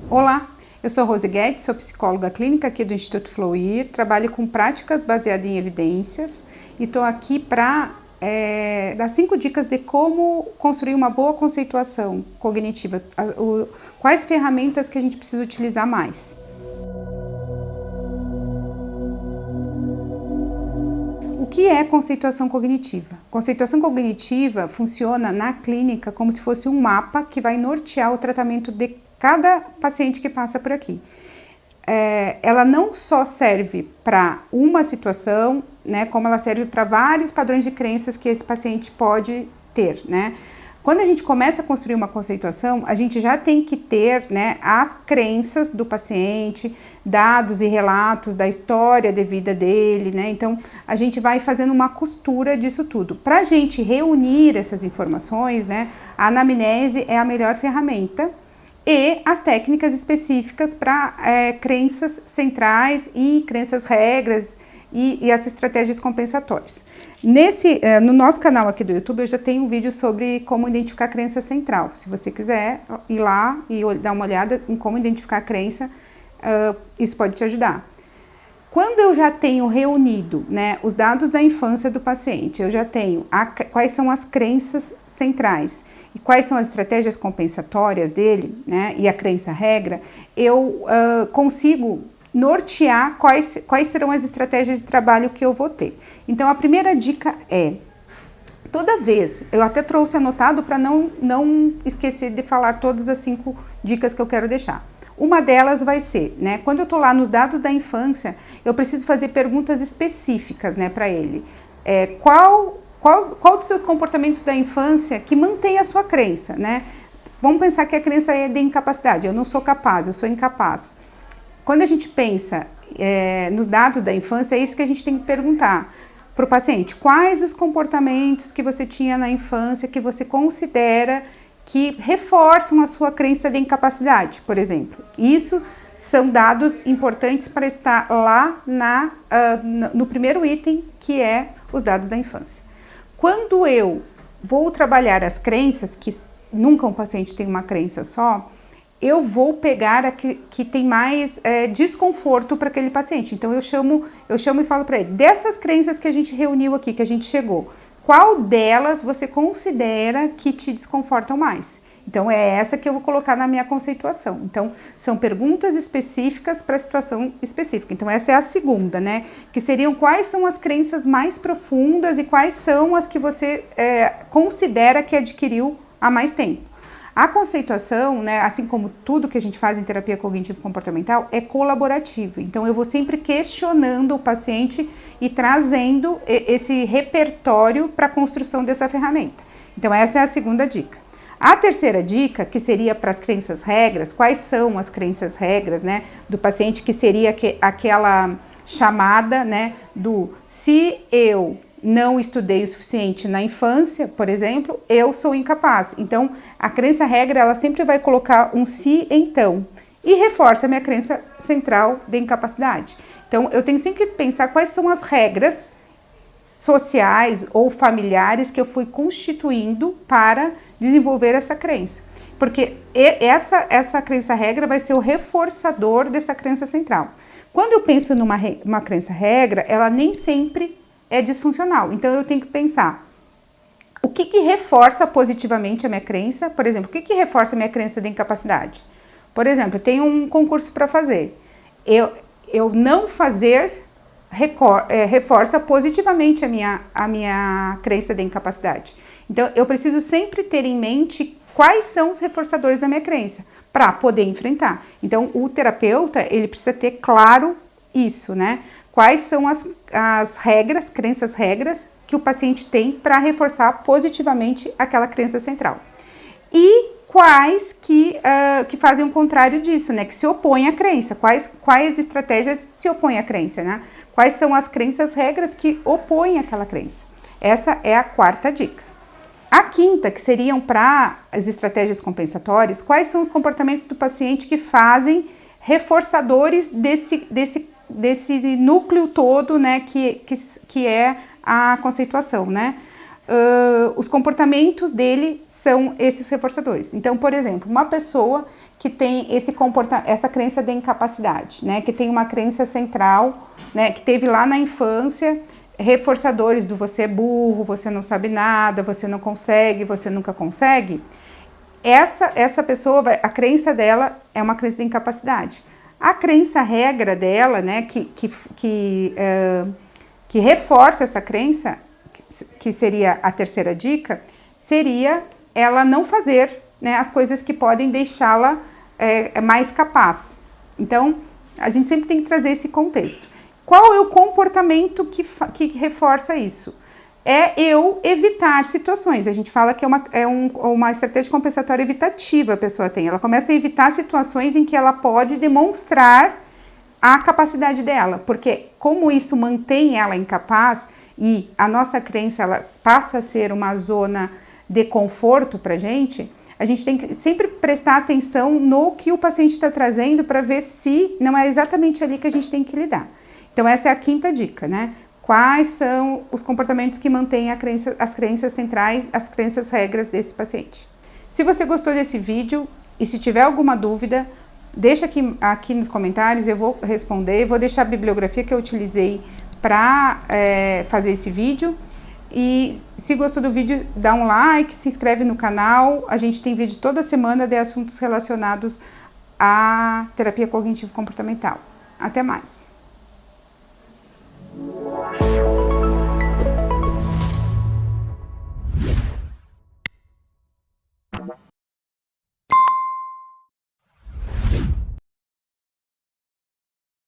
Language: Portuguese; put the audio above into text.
Olá, eu sou Rose Guedes, sou psicóloga clínica aqui do Instituto Fluir, trabalho com práticas baseadas em evidências e estou aqui para dar 5 dicas de como construir uma boa conceituação cognitiva, quais ferramentas que a gente precisa utilizar mais. O que é conceituação cognitiva? Conceituação cognitiva funciona na clínica como se fosse um mapa que vai nortear o tratamento de cada paciente que passa por aqui. Ela não só serve para uma situação, né, como ela serve para vários padrões de crenças que esse paciente pode ter, né? Quando a gente começa a construir uma conceituação, a gente já tem que ter, né, as crenças do paciente, dados e relatos da história de vida dele, né? Então, a gente vai fazendo uma costura disso tudo. Para a gente reunir essas informações, né, a anamnese é a melhor ferramenta e as técnicas específicas para crenças centrais e crenças regras e as estratégias compensatórias. No nosso canal aqui do YouTube eu já tenho um vídeo sobre como identificar a crença central. Se você quiser ir lá e dar uma olhada em como identificar a crença, isso pode te ajudar. Quando eu já tenho reunido, né, os dados da infância do paciente, eu já tenho quais são as crenças centrais e quais são as estratégias compensatórias dele, né, e a crença regra, eu consigo nortear quais serão as estratégias de trabalho que eu vou ter. Então, a primeira dica é, toda vez, eu até trouxe anotado para não esquecer de falar todas as 5 dicas que eu quero deixar. Uma delas vai ser, né, quando eu estou lá nos dados da infância, eu preciso fazer perguntas específicas, né, para ele. Qual dos seus comportamentos da infância que mantém a sua crença, né? Vamos pensar que a crença é de incapacidade, eu não sou capaz, eu sou incapaz. Quando a gente pensa nos dados da infância, é isso que a gente tem que perguntar para o paciente. Quais os comportamentos que você tinha na infância que você considera que reforçam a sua crença de incapacidade, por exemplo? Isso são dados importantes para estar lá no primeiro item, que é os dados da infância. Quando eu vou trabalhar as crenças, que nunca um paciente tem uma crença só, eu vou pegar a que tem mais desconforto para aquele paciente. Então eu chamo e falo para ele, dessas crenças que a gente reuniu aqui, que a gente chegou, qual delas você considera que te desconfortam mais? Então é essa que eu vou colocar na minha conceituação. Então são perguntas específicas para a situação específica. Então essa é a segunda, né? Que seriam quais são as crenças mais profundas e quais são as que você considera que adquiriu há mais tempo. A conceituação, né, assim como tudo que a gente faz em terapia cognitivo-comportamental, é colaborativo. Então, eu vou sempre questionando o paciente e trazendo esse repertório para a construção dessa ferramenta. Então, essa é a segunda dica. A terceira dica, que seria para as crenças regras, quais são as crenças regras, né, do paciente, que seria aquela chamada, né, do se eu não estudei o suficiente na infância, por exemplo, eu sou incapaz. Então, a crença regra, ela sempre vai colocar um se então e reforça a minha crença central de incapacidade. Então, eu tenho sempre que pensar quais são as regras sociais ou familiares que eu fui constituindo para desenvolver essa crença. Porque essa crença regra vai ser o reforçador dessa crença central. Quando eu penso numa crença regra, ela nem sempre é disfuncional. Então, eu tenho que pensar o que reforça positivamente a minha crença. Por exemplo, o que reforça a minha crença de incapacidade? Por exemplo, eu tenho um concurso para fazer. Eu não fazer reforça positivamente a minha crença de incapacidade. Então, eu preciso sempre ter em mente quais são os reforçadores da minha crença para poder enfrentar. Então, o terapeuta, ele precisa ter claro isso, né? Quais são as regras, crenças regras, que o paciente tem para reforçar positivamente aquela crença central. E quais que fazem o contrário disso, né? Que se opõem à crença. Quais estratégias se opõem à crença, né? Quais são as crenças regras que opõem aquela crença? Essa é a quarta dica. A quinta, que seriam para as estratégias compensatórias, quais são os comportamentos do paciente que fazem reforçadores desse núcleo todo, né, que é a conceituação, né? Os comportamentos dele são esses reforçadores. Então, por exemplo, uma pessoa que tem essa crença de incapacidade, né? Que tem uma crença central, né? Que teve lá na infância reforçadores do você é burro, você não sabe nada, você não consegue, você nunca consegue. Essa pessoa, a crença dela é uma crença de incapacidade. A crença regra dela, né? Que reforça essa crença, que seria a terceira dica, seria ela não fazer, né, as coisas que podem deixá-la mais capaz. Então, a gente sempre tem que trazer esse contexto. Qual é o comportamento que reforça isso? É eu evitar situações. A gente fala que uma estratégia compensatória evitativa a pessoa tem. Ela começa a evitar situações em que ela pode demonstrar a capacidade dela, porque como isso mantém ela incapaz e a nossa crença ela passa a ser uma zona de conforto para a gente tem que sempre prestar atenção no que o paciente está trazendo para ver se não é exatamente ali que a gente tem que lidar. Então essa é a quinta dica, né? Quais são os comportamentos que mantêm as crenças centrais, as crenças regras desse paciente. Se você gostou desse vídeo e se tiver alguma dúvida, deixa aqui nos comentários, eu vou responder, vou deixar a bibliografia que eu utilizei para fazer esse vídeo. E se gostou do vídeo, dá um like, se inscreve no canal. A gente tem vídeo toda semana de assuntos relacionados à terapia cognitivo-comportamental. Até mais!